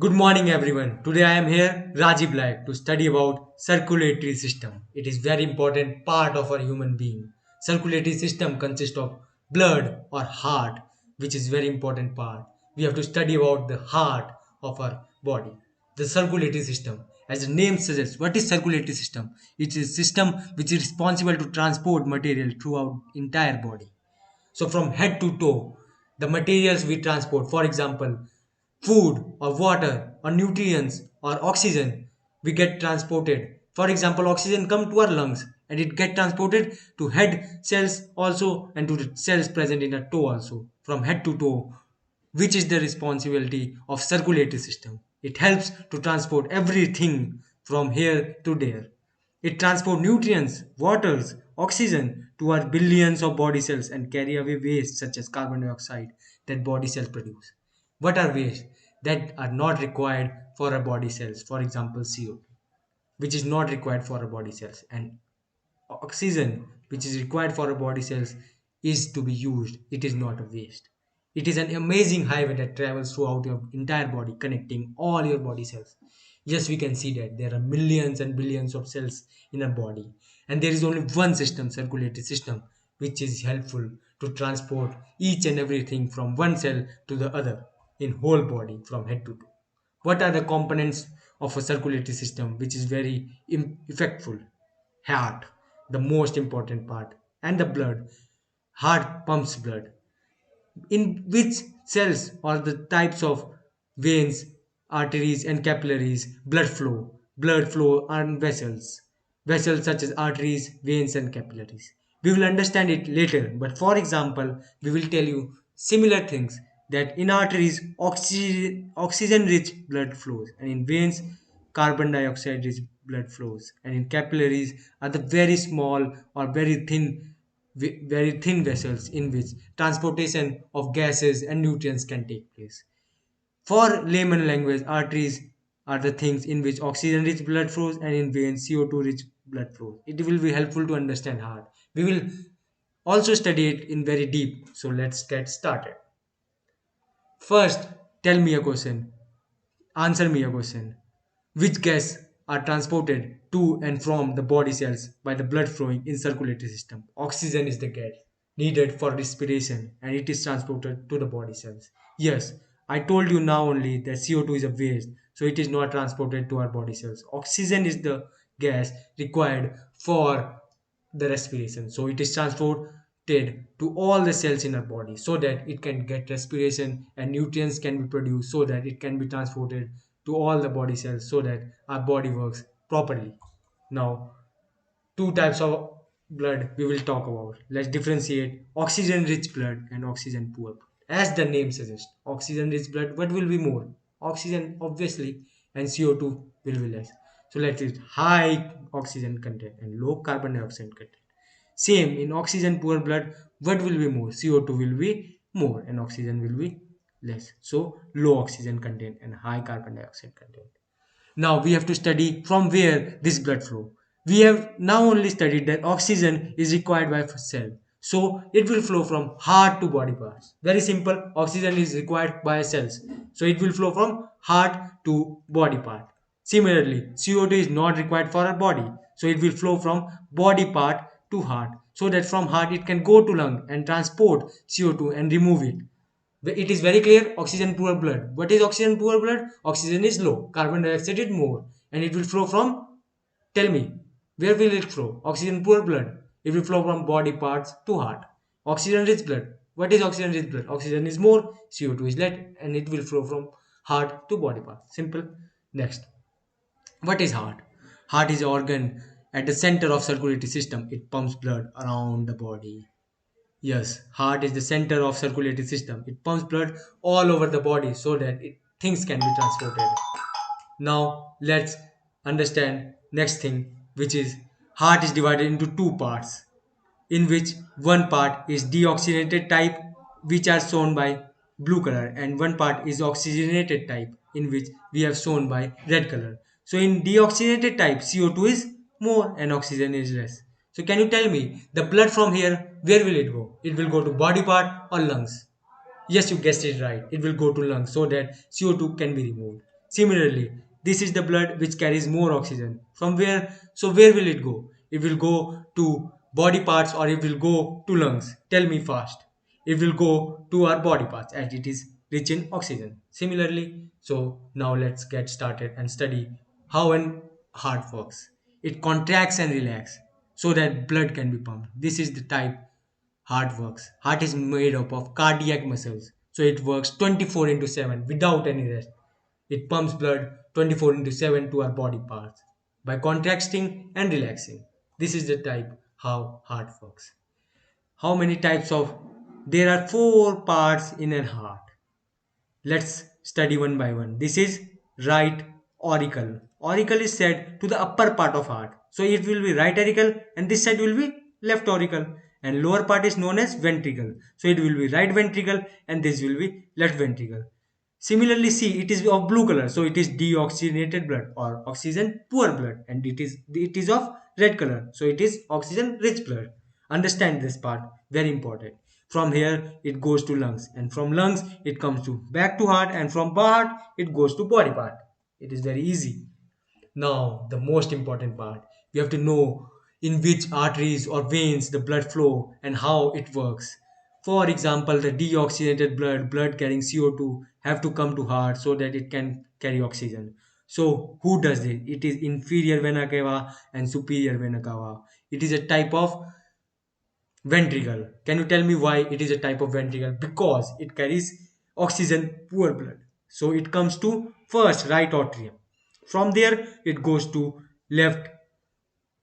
Good morning everyone. Today I am here Rajiv Laik to study about circulatory system. It is very important part of our human being. Circulatory system consists of blood or heart, which is very important part. We have to study about the heart of our body. The circulatory system. As the name suggests, what is circulatory system? It is a system which is responsible to transport material throughout entire body. So from head to toe, the materials we transport, for example, food or water or nutrients or oxygen, we get transported. For example, oxygen come to our lungs and it get transported to head cells also and to the cells present in a toe also. From head to toe, which is the responsibility of circulatory system. It helps to transport everything from here to there. It transports nutrients, waters, oxygen to our billions of body cells and carry away waste such as carbon dioxide that body cells produce. What are waste that are not required for our body cells? For example, CO2, which is not required for our body cells, and oxygen, which is required for our body cells, is to be used. It is not a waste. It is an amazing highway that travels throughout your entire body, connecting all your body cells. Yes, we can see that there are millions and billions of cells in our body, and there is only one system, circulatory system, which is helpful to transport each and everything from one cell to the other in whole body from head to toe. What are the components of a circulatory system, which is very effectful? Heart, the most important part, and the blood. Heart pumps blood. In which cells or the types of veins, arteries, and capillaries, blood flow are vessels. Vessels such as arteries, veins, and capillaries. We will understand it later, but for example, we will tell you similar things that in arteries, oxygen rich blood flows, and in veins, carbon dioxide rich blood flows, and in capillaries are the very small or very thin vessels in which transportation of gases and nutrients can take place. For layman language, arteries are the things in which oxygen rich blood flows and in veins CO2 rich blood flows. It will be helpful to understand heart. We will also study it in very deep. So let's get started. First, tell me a question. Answer me a question. Which gas are transported to and from the body cells by the blood flowing in circulatory system? Oxygen is the gas needed for respiration and it is transported to the body cells. Yes, I told you now only that CO2 is a waste, so it is not transported to our body cells. Oxygen is the gas required for the respiration, so it is transported to all the cells in our body so that it can get respiration and nutrients can be produced so that it can be transported to all the body cells so that our body works properly. Now, two types of blood we will talk about. Let's differentiate oxygen rich blood and oxygen poor blood. As the name suggests, oxygen rich blood, what will be more? Oxygen, obviously, and CO2 will be less. So let's use high oxygen content and low carbon dioxide content. Same in oxygen poor blood, what will be more? CO2 will be more and oxygen will be less. So low oxygen content and high carbon dioxide content. Now we have to study from where this blood flow. We have now only studied that oxygen is required by cell. So it will flow from heart to body parts. Very simple. Oxygen is required by cells. So it will flow from heart to body part. Similarly, CO2 is not required for our body. So it will flow from body part to heart. So that from heart it can go to lung and transport CO2 and remove it. It is very clear, oxygen poor blood. What is oxygen poor blood? Oxygen is low, carbon dioxide is more, and it will flow from, tell me, where will it flow? Oxygen poor blood. It will flow from body parts to heart. Oxygen rich blood. What is oxygen rich blood? Oxygen is more, CO2 is less, and it will flow from heart to body parts. Simple. Next. What is heart? Heart is an organ at the center of circulatory system. It pumps blood around the body. Yes, heart is the center of circulatory system. It pumps blood all over the body so that things can be transported. Now let's understand next thing, which is heart is divided into two parts, in which one part is deoxygenated type, which are shown by blue color, and one part is oxygenated type, in which we have shown by red color. So in deoxygenated type, CO2 is more and oxygen is less. So can you tell me the blood from here, where will it go? It will go to body part or lungs? Yes, you guessed it right. It will go to lungs so that CO2 can be removed. Similarly, this is the blood which carries more oxygen. From where? So where will it go? It will go to body parts or it will go to lungs. Tell me fast. It will go to our body parts as it is rich in oxygen. Similarly, so now let's get started and study how an heart works. It contracts and relaxes so that blood can be pumped. This is the type heart works. Heart is made up of cardiac muscles, so it works 24 into 7 without any rest. It pumps blood 24 into 7 to our body parts by contracting and relaxing. This is the type how heart works. How many types of? There are four parts in a heart. Let's study one by one. This is right auricle. Auricle is said to the upper part of heart. So it will be right auricle and this side will be left auricle. And lower part is known as ventricle. So it will be right ventricle and this will be left ventricle. Similarly, see it is of blue color, so it is deoxygenated blood or oxygen poor blood, and it is of red color, so it is oxygen rich blood. Understand this part, very important. From here it goes to lungs, and from lungs it comes to back to heart, and from heart it goes to body part. It is very easy. Now, the most important part, we have to know in which arteries or veins the blood flow and how it works. For example, the deoxygenated blood carrying CO2 have to come to heart so that it can carry oxygen. So, who does it? It is inferior vena cava and superior vena cava. It is a type of ventricle. Can you tell me why it is a type of ventricle? Because it carries oxygen poor blood. So it comes to first right atrium. From there it goes to left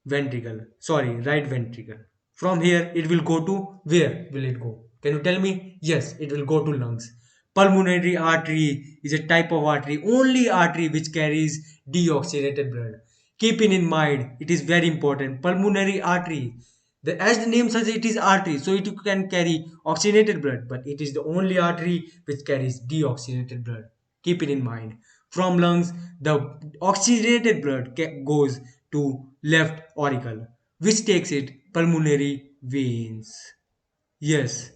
ventricle. Sorry, right ventricle. From here it will go to where will it go? Can you tell me? Yes, it will go to lungs. Pulmonary artery is a type of artery, only artery which carries deoxygenated blood. Keeping in mind, it is very important. Pulmonary artery, as the name says, it is artery, so it can carry oxygenated blood, but it is the only artery which carries deoxygenated blood. Keep it in mind. From lungs, the oxygenated blood goes to left auricle, which takes it pulmonary veins. Yes,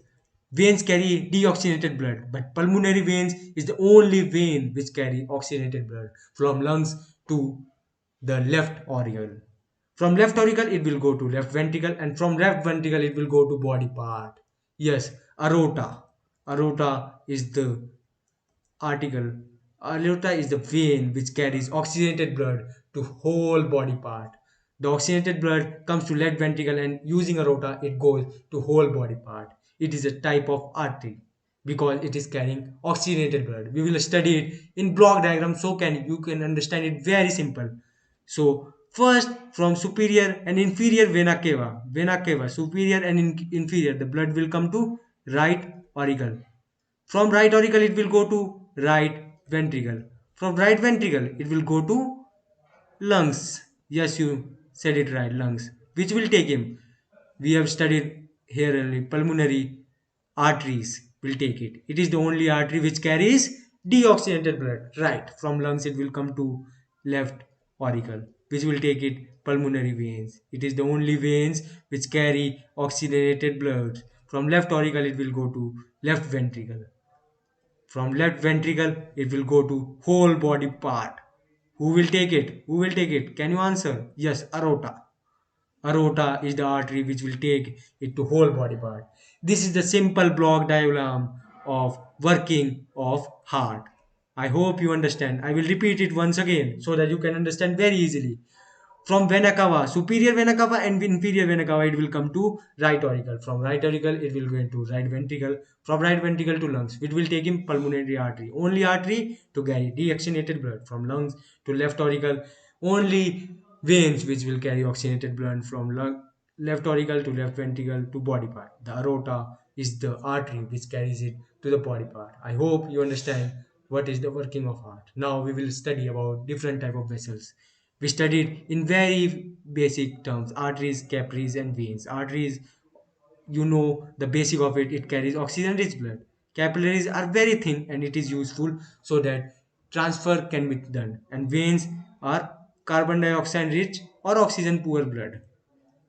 veins carry deoxygenated blood, but pulmonary veins is the only vein which carry oxygenated blood from lungs to the left auricle. From left auricle, it will go to left ventricle, and from left ventricle, it will go to body part. Yes, aorta. Aorta is the article. Aorta is the vein which carries oxygenated blood to whole body part. The oxygenated blood comes to left ventricle and using aorta it goes to whole body part. It is a type of artery because it is carrying oxygenated blood. We will study it in block diagram so you can understand it very simple. So first from superior and inferior vena cava, superior and inferior, the blood will come to right auricle. From right auricle, it will go to right ventricle. From right ventricle, it will go to lungs. Yes, you said it right, lungs. Which will take him? We have studied here only pulmonary arteries will take it. It is the only artery which carries deoxygenated blood. Right. From lungs, it will come to left auricle, which will take it pulmonary veins. It is the only veins which carry oxygenated blood. From left auricle, it will go to left ventricle. From left ventricle, it will go to whole body part. Who will take it? Who will take it? Can you answer? Yes, aorta. Aorta is the artery which will take it to whole body part. This is the simple block diagram of working of heart. I hope you understand. I will repeat it once again so that you can understand very easily. From vena cava, superior vena cava and inferior vena cava, it will come to right auricle. From right auricle, it will go into right ventricle. From right ventricle to lungs, it will take him pulmonary artery. Only artery to carry deoxygenated blood. From lungs to left auricle, only veins which will carry oxygenated blood from left auricle to left ventricle to body part. The aorta is the artery which carries it to the body part. I hope you understand what is the working of heart. Now we will study about different type of vessels. We studied in very basic terms arteries, capillaries, and veins. Arteries, you know the basic of it, it carries oxygen rich blood. Capillaries are very thin and it is useful so that transfer can be done. And veins are carbon dioxide rich or oxygen poor blood.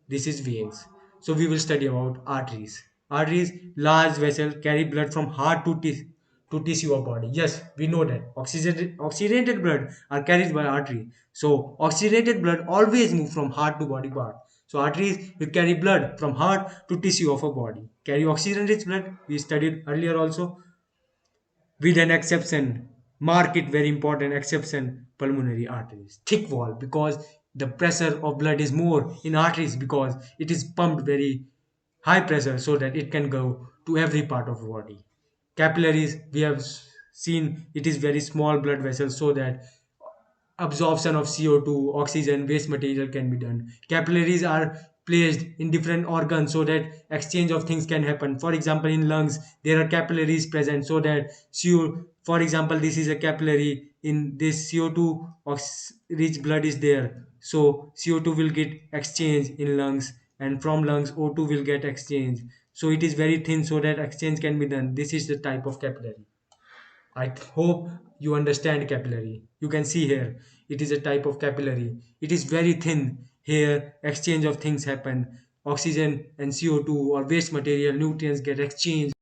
This is veins. So we will study about arteries. Arteries, large vessel, carry blood from heart to tissue of body. Yes, we know that oxygenated blood are carried by artery. So oxygenated blood always move from heart to body part. So arteries will carry blood from heart to tissue of a body. Carry oxygen-rich blood. We studied earlier also, with an exception. Mark it, very important exception: pulmonary arteries. Thick wall, because the pressure of blood is more in arteries, because it is pumped very high pressure so that it can go to every part of the body. Capillaries, we have seen, it is very small blood vessels so that absorption of CO2, oxygen, waste material can be done. Capillaries are placed in different organs so that exchange of things can happen. For example, in lungs, there are capillaries present so that CO, for example, this is a capillary. In this, CO2 rich blood is there. So CO2 will get exchanged in lungs, and from lungs, O2 will get exchanged. So it is very thin so that exchange can be done. This is the type of capillary. I hope you understand capillary. You can see here, it is a type of capillary. It is very thin. Here, exchange of things happen. Oxygen and CO2 or waste material, nutrients get exchanged.